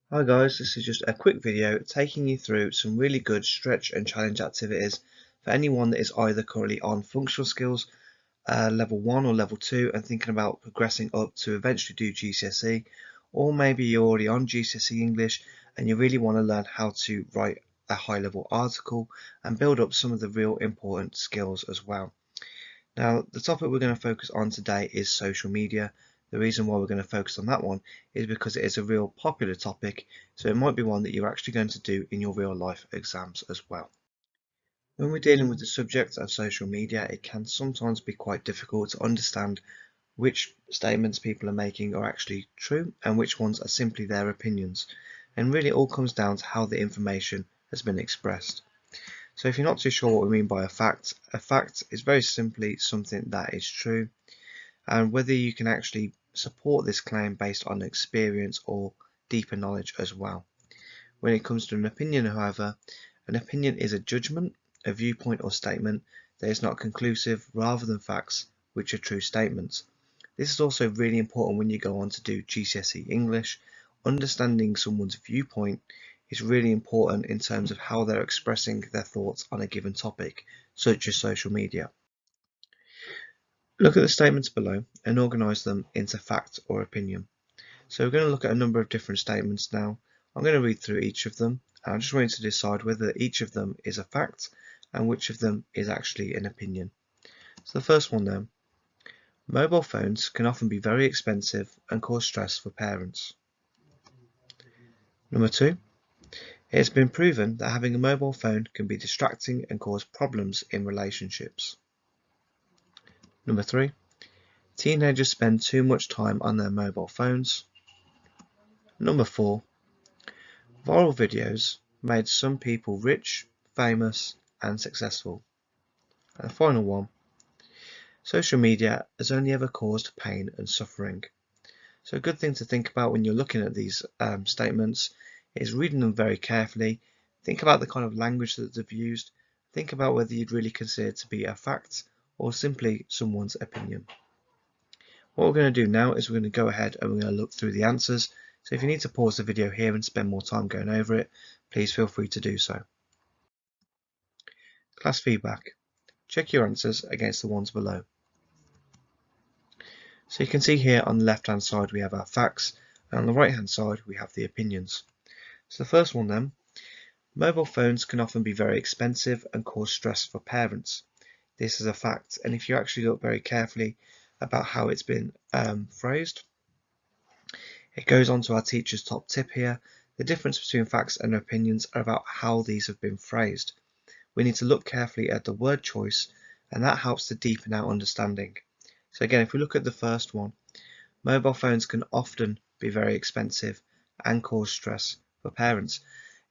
Hi guys, this is just a quick video taking you through some really good stretch and challenge activities for anyone that is either currently on functional skills level 1 or level 2 and thinking about progressing up to eventually do GCSE, or maybe you're already on GCSE English and you really want to learn how to write a high level article and build up some of the real important skills as well. Now, the topic we're going to focus on today is social media. The reason why we're going to focus on that one is because it is a real popular topic, so it might be one that you're actually going to do in your real life exams as well. When we're dealing with the subject of social media, it can sometimes be quite difficult to understand which statements people are making are actually true and which ones are simply their opinions. And really it all comes down to how the information has been expressed. So if you're not too sure what we mean by a fact is very simply something that is true, and whether you can actually support this claim based on experience or deeper knowledge as well. When it comes to an opinion, however, an opinion is a judgment, a viewpoint or statement that is not conclusive rather than facts which are true statements. This is also really important when you go on to do GCSE English. Understanding someone's viewpoint is really important in terms of how they're expressing their thoughts on a given topic, such as social media. Look at the statements below and organise them into fact or opinion. So we're going to look at a number of different statements now. I'm going to read through each of them, and I just want you to decide whether each of them is a fact and which of them is actually an opinion. So the first one then. Mobile phones can often be very expensive and cause stress for parents. Number 2. It has been proven that having a mobile phone can be distracting and cause problems in relationships. Number 3. Teenagers spend too much time on their mobile phones. Number 4. Viral videos made some people rich, famous and successful. And the final one. Social media has only ever caused pain and suffering. So a good thing to think about when you're looking at these statements is reading them very carefully. Think about the kind of language that they've used. Think about whether you'd really consider it to be a fact or simply someone's opinion. What we're going to do now is we're going to go ahead and we're going to look through the answers. So if you need to pause the video here and spend more time going over it, please feel free to do so. Class feedback. Check your answers against the ones below. So you can see here on the left hand side we have our facts, and on the right hand side we have the opinions. So the first one then, mobile phones can often be very expensive and cause stress for parents. This is a fact, and if you actually look very carefully about how it's been phrased, it goes on to our teacher's top tip here. The difference between facts and opinions are about how these have been phrased. We need to look carefully at the word choice, and that helps to deepen our understanding. So again, if we look at the first one, mobile phones can often be very expensive and cause stress for parents.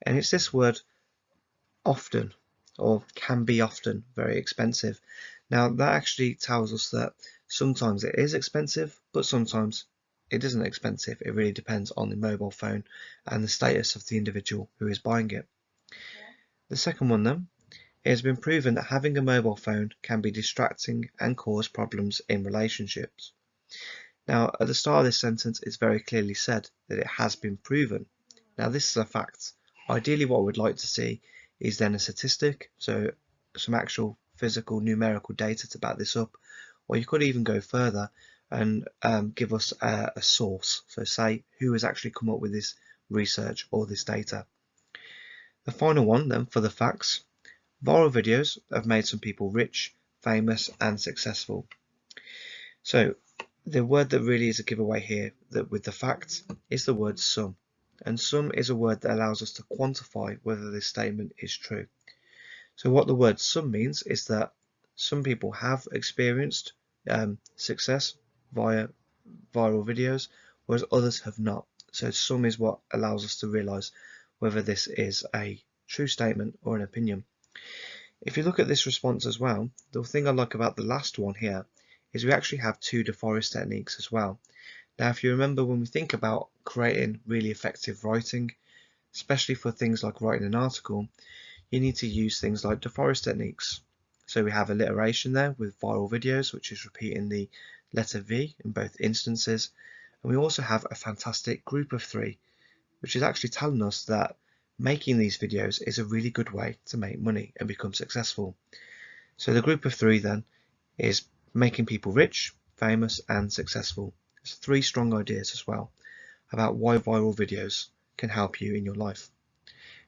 And it's this word often, or can be often, very expensive. Now that actually tells us that sometimes it is expensive, but sometimes it isn't expensive. It really depends on the mobile phone and the status of the individual who is buying it. The second one then, it has been proven that having a mobile phone can be distracting and cause problems in relationships. Now, at the start of this sentence, it's very clearly said that it has been proven. Now, this is a fact. Ideally, what we'd like to see is then a statistic, so some actual physical numerical data to back this up, or you could even go further and give us a source, so say who has actually come up with this research or this data. The final one then for the facts. Viral videos have made some people rich, famous and successful. So the word that really is a giveaway here that with the facts is the word some. And some is a word that allows us to quantify whether this statement is true. So what the word some means is that some people have experienced success via viral videos, whereas others have not. So some is what allows us to realise whether this is a true statement or an opinion. If you look at this response as well, the thing I like about the last one here is we actually have two deforest techniques as well. Now, if you remember when we think about creating really effective writing, especially for things like writing an article, you need to use things like deforest techniques. So we have alliteration there with viral videos, which is repeating the letter V in both instances. And we also have a fantastic group of three, which is actually telling us that making these videos is a really good way to make money and become successful. So the group of 3 then is making people rich, famous and successful. There's 3 strong ideas as well about why viral videos can help you in your life.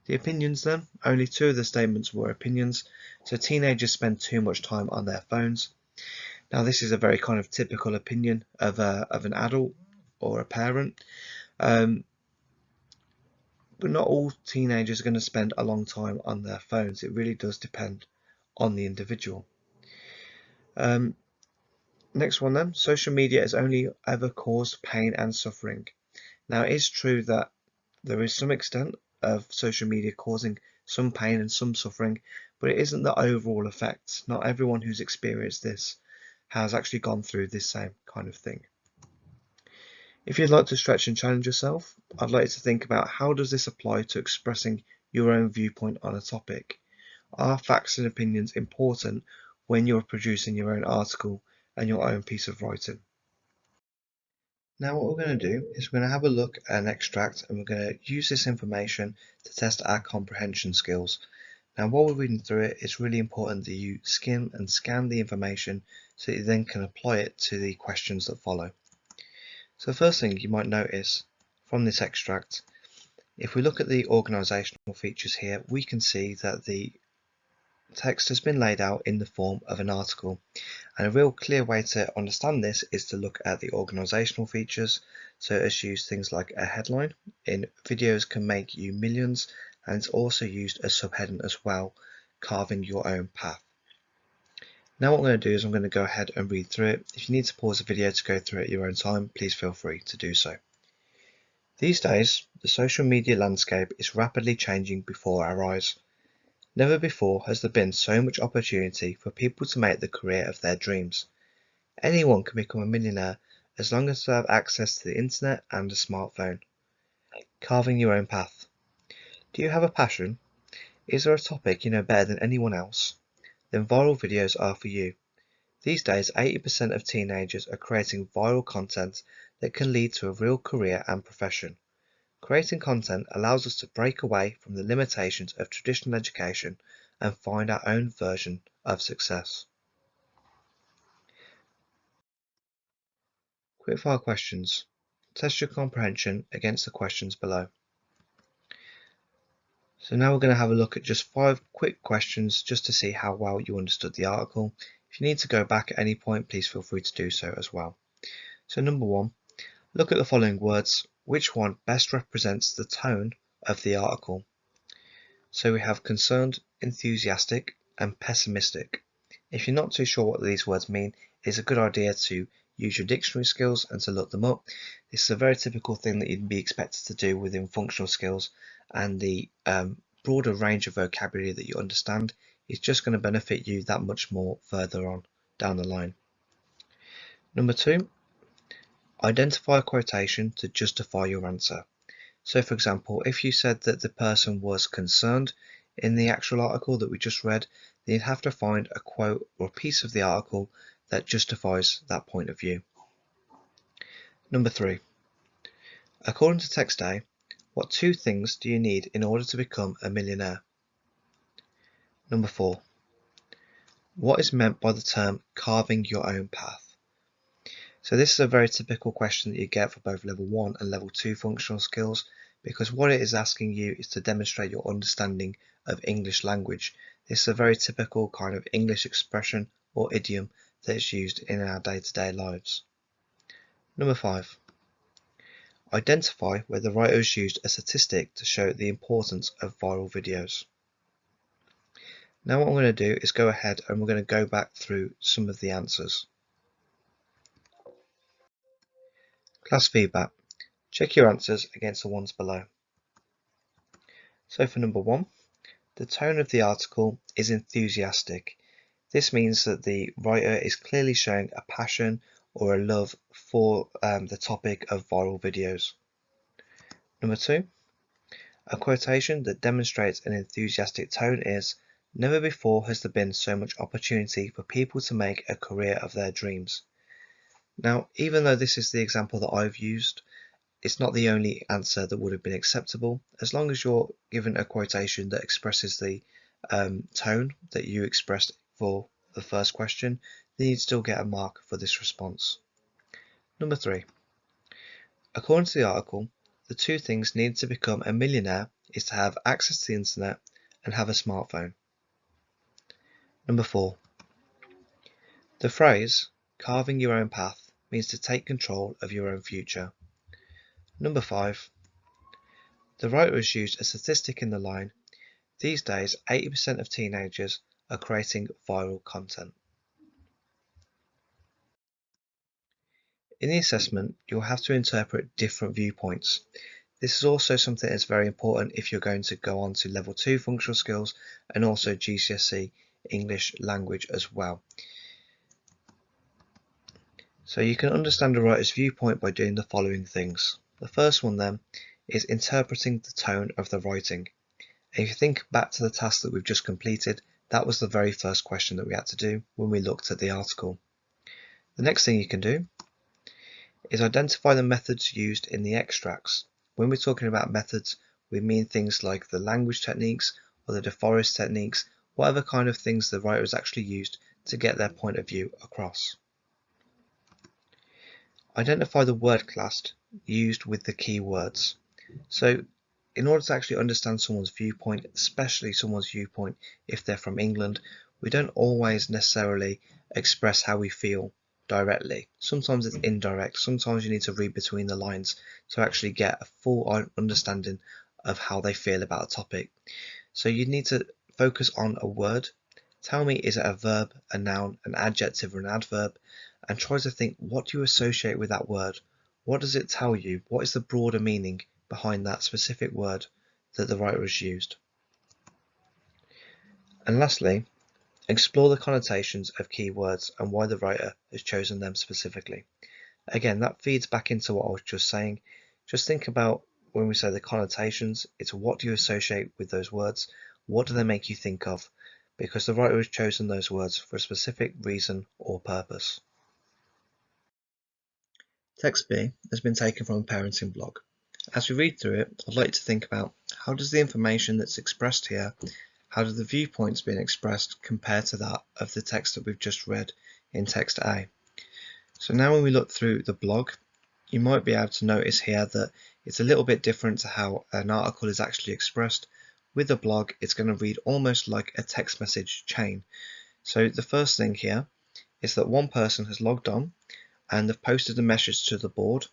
The opinions then, only 2 of the statements were opinions. So teenagers spend too much time on their phones. Now this is a very kind of typical opinion of an adult or a parent. But not all teenagers are going to spend a long time on their phones. It really does depend on the individual. Next one then, social media has only ever caused pain and suffering. Now it is true that there is some extent of social media causing some pain and some suffering, but it isn't the overall effect. Not everyone who's experienced this has actually gone through this same kind of thing. If you'd like to stretch and challenge yourself, I'd like you to think about how does this apply to expressing your own viewpoint on a topic. Are facts and opinions important when you're producing your own article and your own piece of writing? Now what we're going to do is we're going to have a look at an extract and we're going to use this information to test our comprehension skills. Now while we're reading through it, it's really important that you skim and scan the information so that you then can apply it to the questions that follow. So the first thing you might notice from this extract, if we look at the organisational features here, we can see that the text has been laid out in the form of an article, and a real clear way to understand this is to look at the organisational features. So it's used things like a headline. In videos can make you millions, and it's also used as subheading as well, carving your own path. Now what I'm going to do is I'm going to go ahead and read through it. If you need to pause the video to go through it at your own time, please feel free to do so. These days, the social media landscape is rapidly changing before our eyes. Never before has there been so much opportunity for people to make the career of their dreams. Anyone can become a millionaire as long as they have access to the internet and a smartphone. Carving your own path. Do you have a passion? Is there a topic you know better than anyone else? Then viral videos are for you. These days, 80% of teenagers are creating viral content that can lead to a real career and profession. Creating content allows us to break away from the limitations of traditional education and find our own version of success. Quickfire questions. Test your comprehension against the questions below. So now we're going to have a look at just 5 quick questions just to see how well you understood the article. If you need to go back at any point, please feel free to do so as well. So number 1, look at the following words. Which one best represents the tone of the article? So we have concerned, enthusiastic and pessimistic. If you're not too sure what these words mean, it's a good idea to use your dictionary skills and to look them up. This is a very typical thing that you'd be expected to do within functional skills, and the broader range of vocabulary that you understand is just going to benefit you that much more further on down the line. Number 2, identify a quotation to justify your answer. So for example, if you said that the person was concerned in the actual article that we just read, then you'd have to find a quote or a piece of the article that justifies that point of view. Number 3, according to Text A, what 2 things do you need in order to become a millionaire? Number 4, what is meant by the term carving your own path? So this is a very typical question that you get for both level 1 and level 2 functional skills, because what it is asking you is to demonstrate your understanding of English language. This is a very typical kind of English expression or idiom that is used in our day-to-day lives. Number 5, identify where the writer has used a statistic to show the importance of viral videos. Now what I'm going to do is go ahead and we're going to go back through some of the answers. Class feedback. Check your answers against the ones below. So for number 1, the tone of the article is enthusiastic. This means that the writer is clearly showing a passion or a love for the topic of viral videos. Number 2, a quotation that demonstrates an enthusiastic tone is, never before has there been so much opportunity for people to make a career of their dreams. Now, even though this is the example that I've used, it's not the only answer that would have been acceptable. As long as you're given a quotation that expresses the tone that you expressed for the first question, then you'd still get a mark for this response. Number 3. According to the article, the two things needed to become a millionaire is to have access to the internet and have a smartphone. Number 4. The phrase, carving your own path, means to take control of your own future. Number 5. The writer has used a statistic in the line, these days 80% of teenagers are creating viral content. In the assessment, you'll have to interpret different viewpoints. This is also something that's very important if you're going to go on to level 2 functional skills and also GCSE English language as well. So you can understand a writer's viewpoint by doing the following things. The first one then is interpreting the tone of the writing. And if you think back to the task that we've just completed, that was the very first question that we had to do when we looked at the article. The next thing you can do is identify the methods used in the extracts. When we're talking about methods, we mean things like the language techniques or the deforest techniques, whatever kind of things the writer has actually used to get their point of view across. Identify the word class used with the key words. So in order to actually understand someone's viewpoint, especially someone's viewpoint if they're from England, we don't always necessarily express how we feel directly. Sometimes it's indirect. Sometimes you need to read between the lines to actually get a full understanding of how they feel about a topic. So you need to focus on a word. Tell me, is it a verb, a noun, an adjective, or an adverb? And try to think, what do you associate with that word? What does it tell you? What is the broader meaning behind that specific word that the writer has used? And lastly, explore the connotations of key words and why the writer has chosen them specifically. Again, that feeds back into what I was just saying. Just think about when we say the connotations, it's what do you associate with those words? What do they make you think of? Because the writer has chosen those words for a specific reason or purpose. Text B has been taken from a parenting blog. As we read through it, I'd like to think about how does the information that's expressed here, how do the viewpoints being expressed compare to that of the text that we've just read in text A. So now when we look through the blog, you might be able to notice here that it's a little bit different to how an article is actually expressed. With a blog, it's going to read almost like a text message chain. So the first thing here is that one person has logged on and they've posted a message to the board,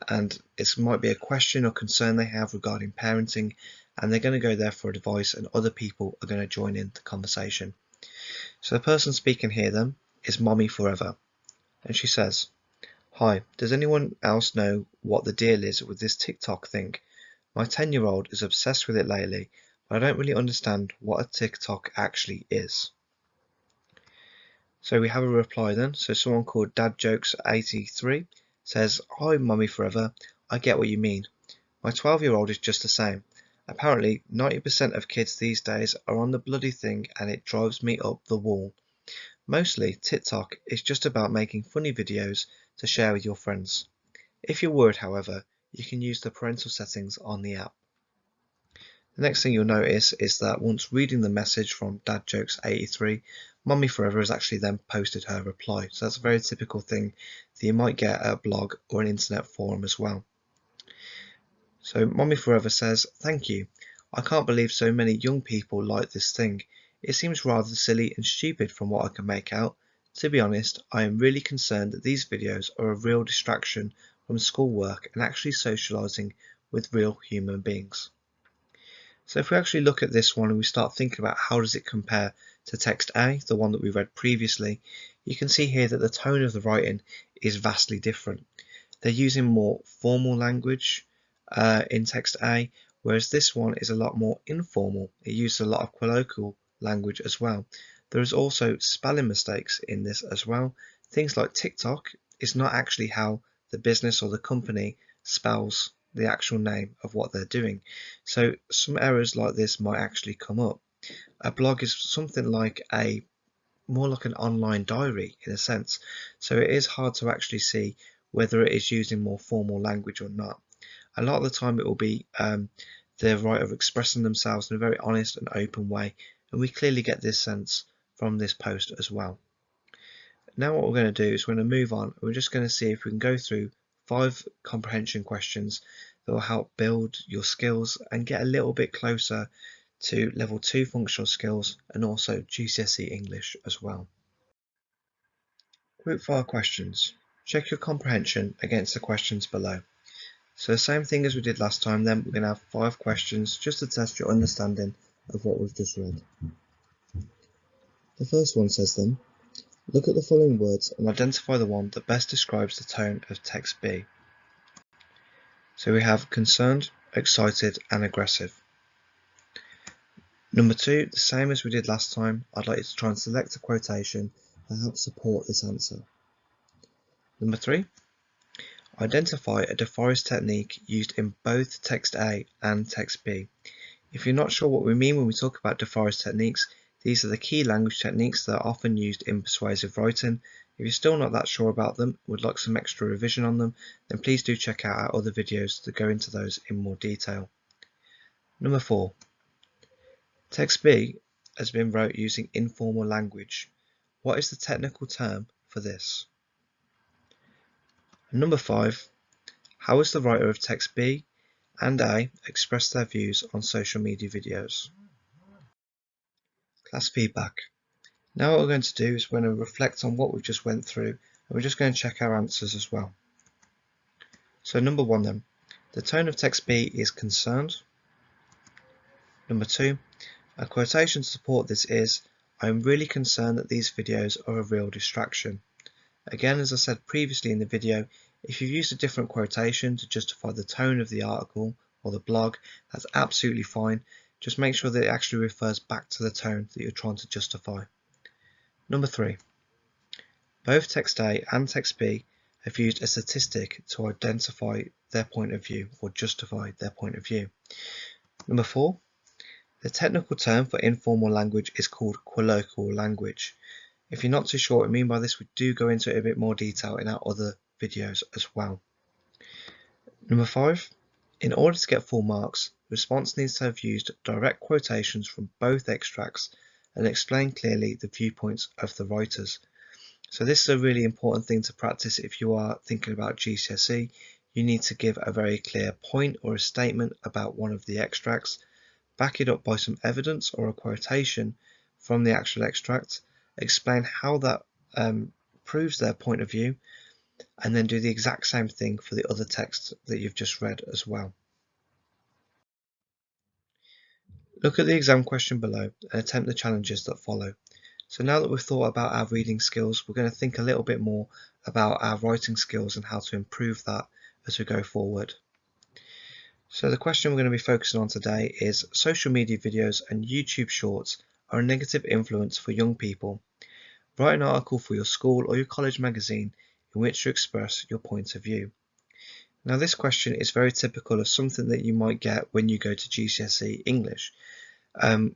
and it might be a question or concern they have regarding parenting, and they're going to go there for advice, and other people are going to join in the conversation. So the person speaking here then is Mommy Forever, and she says, "Hi, does anyone else know what the deal is with this TikTok thing? My 10-year-old is obsessed with it lately, but I don't really understand what a TikTok actually is." So we have a reply then. So someone called DadJokes83 says, "Hi Mummy Forever, I get what you mean. My 12-year-old is just the same. Apparently 90% of kids these days are on the bloody thing and it drives me up the wall. Mostly TikTok is just about making funny videos to share with your friends. If you're worried, however, you can use the parental settings on the app." The next thing you'll notice is that once reading the message from DadJokes83, Mummy Forever has actually then posted her reply. So that's a very typical thing that you might get at a blog or an internet forum as well. So Mummy Forever says, "Thank you. I can't believe so many young people like this thing. It seems rather silly and stupid from what I can make out. To be honest, I am really concerned that these videos are a real distraction from schoolwork and actually socialising with real human beings." So if we actually look at this one and we start thinking about how does it compare to text A, the one that we read previously, you can see here that the tone of the writing is vastly different. They're using more formal language in text A, whereas this one is a lot more informal. It uses a lot of colloquial language as well. There is also spelling mistakes in this as well. Things like TikTok is not actually how the business or the company spells the actual name of what they're doing. So some errors like this might actually come up. A blog is something like more like an online diary in a sense. So it is hard to actually see whether it is using more formal language or not. A lot of the time it will be the writer expressing themselves in a very honest and open way, and we clearly get this sense from this post as well. Now what we're going to do is we're going to move on. We're just going to see if we can go through 5 comprehension questions that will help build your skills and get a little bit closer to level 2 functional skills and also GCSE English as well. Group 5 questions. Check your comprehension against the questions below. So the same thing as we did last time, then we're going to have 5 questions just to test your understanding of what we've just read. The first one says then, look at the following words and identify the one that best describes the tone of text B. So we have concerned, excited and aggressive. Number 2, the same as we did last time, I'd like you to try and select a quotation that helps support this answer. Number 3, identify a DeForest technique used in both text A and text B. If you're not sure what we mean when we talk about DeForest techniques, these are the key language techniques that are often used in persuasive writing. If you're still not that sure about them, would like some extra revision on them, then please do check out our other videos to go into those in more detail. Number 4. Text B has been wrote using informal language. What is the technical term for this? And number 5. How has the writer of text B and A expressed their views on social media videos? Class feedback. Now what we're going to do is we're going to reflect on what we've just went through, and we're just going to check our answers as well. So number 1 then, the tone of text B is concerned. Number 2, a quotation to support this is, I am really concerned that these videos are a real distraction. Again, as I said previously in the video, if you've used a different quotation to justify the tone of the article or the blog, that's absolutely fine. Just make sure that it actually refers back to the tone that you're trying to justify. Number 3, both text A and text B have used a statistic to identify their point of view or justify their point of view. Number 4, the technical term for informal language is called colloquial language. If you're not too sure what I mean by this, we do go into it a bit more detail in our other videos as well. Number 5, in order to get full marks, the response needs to have used direct quotations from both extracts and explain clearly the viewpoints of the writers. So this is a really important thing to practice if you are thinking about GCSE. You need to give a very clear point or a statement about one of the extracts, back it up by some evidence or a quotation from the actual extract, explain how that proves their point of view, and then do the exact same thing for the other text that you've just read as well. Look at the exam question below and attempt the challenges that follow. So now that we've thought about our reading skills, we're going to think a little bit more about our writing skills and how to improve that as we go forward. So the question we're going to be focusing on today is social media videos and YouTube shorts are a negative influence for young people. Write an article for your school or your college magazine in which to express your point of view. Now this question is very typical of something that you might get when you go to GCSE English.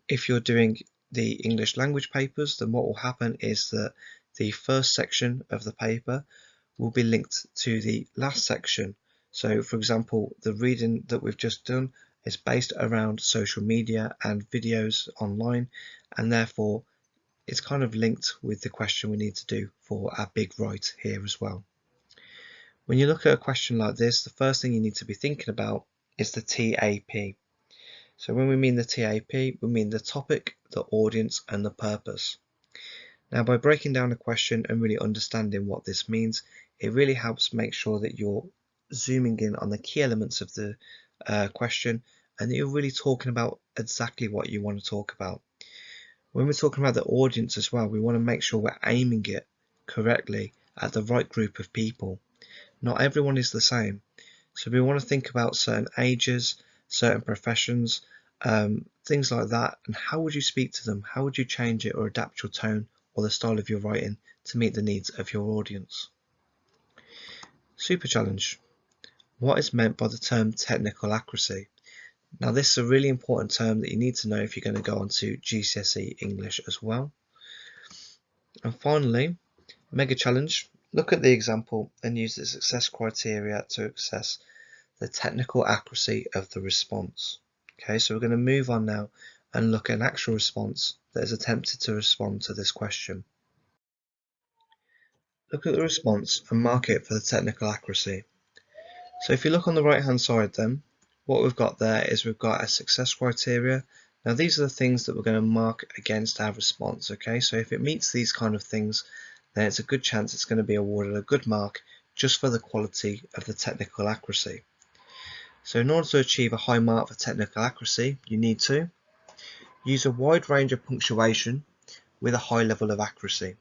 If you're doing the English language papers, then what will happen is that the first section of the paper will be linked to the last section. So for example, the reading that we've just done is based around social media and videos online, and therefore it's kind of linked with the question we need to do for our big write here as well. When you look at a question like this, the first thing you need to be thinking about is the TAP. So when we mean the TAP, we mean the topic, the audience and the purpose. Now by breaking down a question and really understanding what this means, it really helps make sure that you're zooming in on the key elements of the question and that you're really talking about exactly what you want to talk about. When we're talking about the audience as well, we want to make sure we're aiming it correctly at the right group of people. Not everyone is the same. So we want to think about certain ages, certain professions, things like that, and how would you speak to them? How would you change it or adapt your tone or the style of your writing to meet the needs of your audience? Super challenge. What is meant by the term technical accuracy? Now this is a really important term that you need to know if you're going to go on to GCSE English as well. And finally, mega challenge. Look at the example and use the success criteria to assess the technical accuracy of the response. Okay, so we're going to move on now and look at an actual response that has attempted to respond to this question. Look at the response and mark it for the technical accuracy. So if you look on the right hand side then, what we've got there is we've got a success criteria. Now these are the things that we're going to mark against our response, okay? So if it meets these kind of things, then it's a good chance it's going to be awarded a good mark just for the quality of the technical accuracy. So in order to achieve a high mark for technical accuracy, you need to use a wide range of punctuation with a high level of accuracy.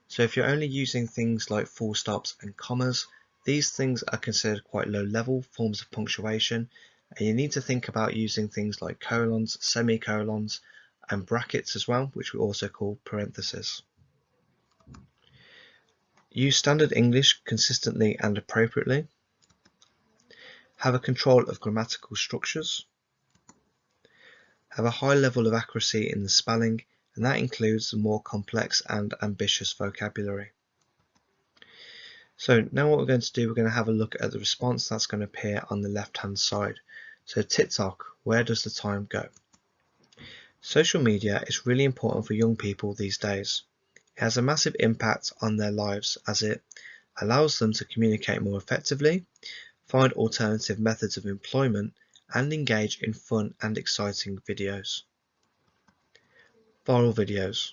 So if you're only using things like full stops and commas, these things are considered quite low level forms of punctuation, and you need to think about using things like colons, semicolons and brackets as well, which we also call parentheses. Use standard English consistently and appropriately. Have a control of grammatical structures. Have a high level of accuracy in the spelling, and that includes the more complex and ambitious vocabulary. So now what we're going to do, we're going to have a look at the response that's going to appear on the left hand side. So TikTok, where does the time go? Social media is really important for young people these days. It has a massive impact on their lives as it allows them to communicate more effectively, find alternative methods of employment, and engage in fun and exciting videos. Viral videos.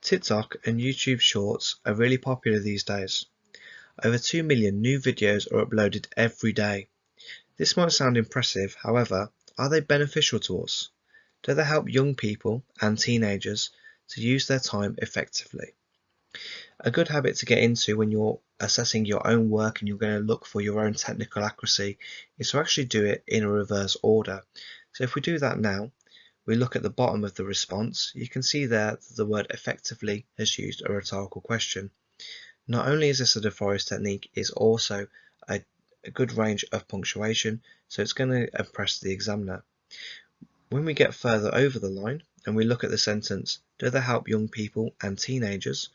TikTok and YouTube Shorts are really popular these days. Over 2 million new videos are uploaded every day. This might sound impressive, however, are they beneficial to us? Do they help young people and teenagers to use their time effectively? A good habit to get into when you're assessing your own work and you're going to look for your own technical accuracy is to actually do it in a reverse order. So if we do that now, we look at the bottom of the response, you can see there that the word effectively has used a rhetorical question. Not only is this a DeForest technique, it's also a good range of punctuation, so it's going to impress the examiner. When we get further over the line and we look at the sentence, do they help young people and teenagers?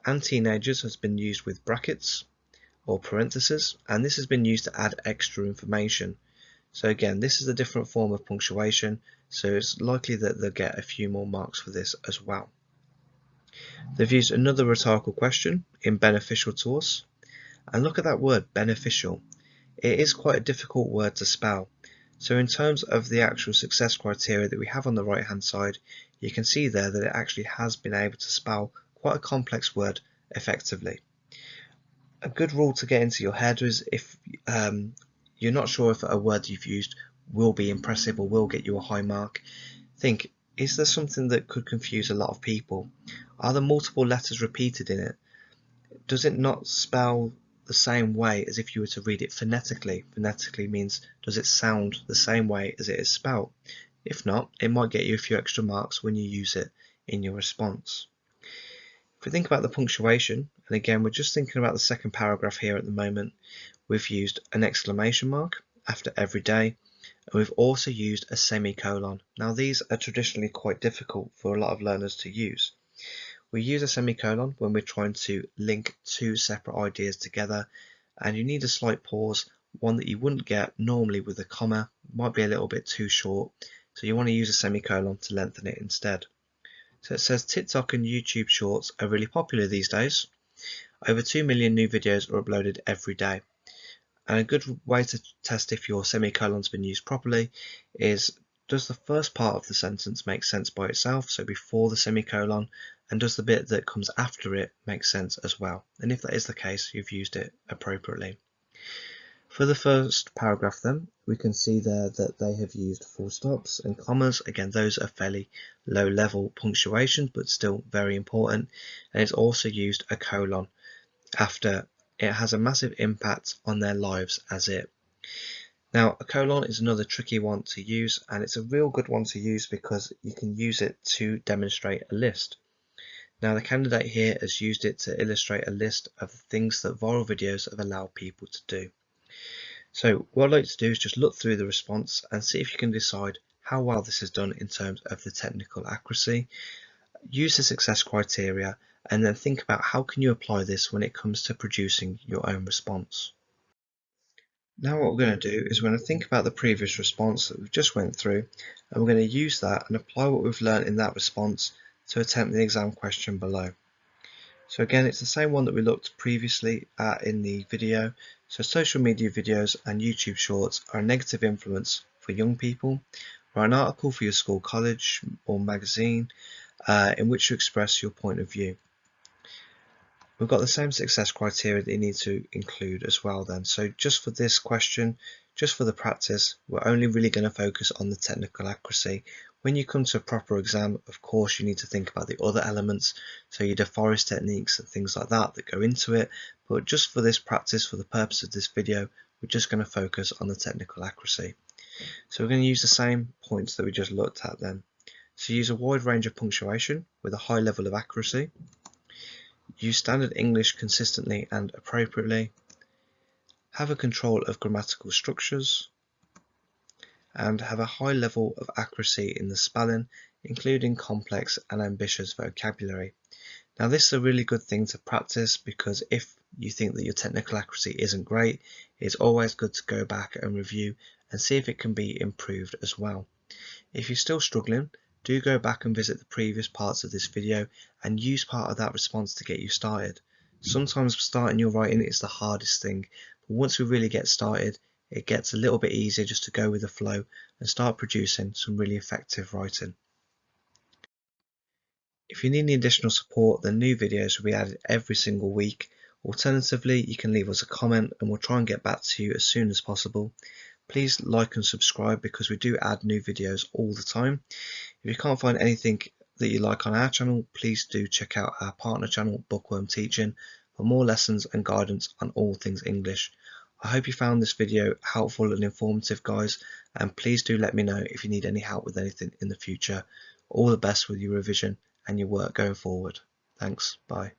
And teenagers has been used with brackets or parentheses, and this has been used to add extra information. So again, this is a different form of punctuation, so it's likely that they'll get a few more marks for this as well. They've used another rhetorical question in beneficial to us, and look at that word beneficial. It is quite a difficult word to spell. So in terms of the actual success criteria that we have on the right hand side, you can see there that it actually has been able to spell quite a complex word effectively. A good rule to get into your head is if you're not sure if a word you've used will be impressive or will get you a high mark, think, is there something that could confuse a lot of people? Are there multiple letters repeated in it? Does it not spell the same way as if you were to read it phonetically? Phonetically means, does it sound the same way as it is spelled? If not, it might get you a few extra marks when you use it in your response. If we think about the punctuation, and again we're just thinking about the second paragraph here at the moment, we've used an exclamation mark after every day, and we've also used a semicolon. Now these are traditionally quite difficult for a lot of learners to use. We use a semicolon when we're trying to link two separate ideas together, and you need a slight pause, one that you wouldn't get normally with a comma, might be a little bit too short, so you want to use a semicolon to lengthen it instead. So it says TikTok and YouTube Shorts are really popular these days. Over 2 million new videos are uploaded every day. And a good way to test if your semicolon's been used properly is, does the first part of the sentence make sense by itself, so before the semicolon, and does the bit that comes after it make sense as well? And if that is the case, you've used it appropriately. For the first paragraph then, we can see there that they have used full stops and commas. Again, those are fairly low level punctuation, but still very important. And it's also used a colon after. It has a massive impact on their lives as it. Now, a colon is another tricky one to use, and it's a real good one to use because you can use it to demonstrate a list. Now, the candidate here has used it to illustrate a list of the things that viral videos have allowed people to do. So what I'd like to do is just look through the response and see if you can decide how well this is done in terms of the technical accuracy. Use the success criteria and then think about how can you apply this when it comes to producing your own response. Now what we're going to do is we're going to think about the previous response that we've just went through, and we're going to use that and apply what we've learned in that response to attempt the exam question below. So again, it's the same one that we looked previously at in the video. So social media videos and YouTube shorts are a negative influence for young people. Write an article for your school, college or magazine in which you express your point of view. We've got the same success criteria that you need to include as well then. So just for this question, just for the practice, we're only really going to focus on the technical accuracy. When you come to a proper exam, of course, you need to think about the other elements, so your deforest techniques and things like that go into it. But just for this practice, for the purpose of this video, we're just going to focus on the technical accuracy. So we're going to use the same points that we just looked at then. So use a wide range of punctuation with a high level of accuracy. Use standard English consistently and appropriately. Have a control of grammatical structures. And have a high level of accuracy in the spelling, including complex and ambitious vocabulary. Now this is a really good thing to practice, because if you think that your technical accuracy isn't great, it's always good to go back and review and see if it can be improved as well. If you're still struggling, do go back and visit the previous parts of this video and use part of that response to get you started. Sometimes starting your writing is the hardest thing, but once we really get started, it gets a little bit easier just to go with the flow and start producing some really effective writing. If you need any additional support, then new videos will be added every single week. Alternatively, you can leave us a comment and we'll try and get back to you as soon as possible. Please like and subscribe, because we do add new videos all the time. If you can't find anything that you like on our channel, please do check out our partner channel, Bookworm Teaching, for more lessons and guidance on all things English. I hope you found this video helpful and informative, guys, and please do let me know if you need any help with anything in the future. All the best with your revision and your work going forward. Thanks, bye.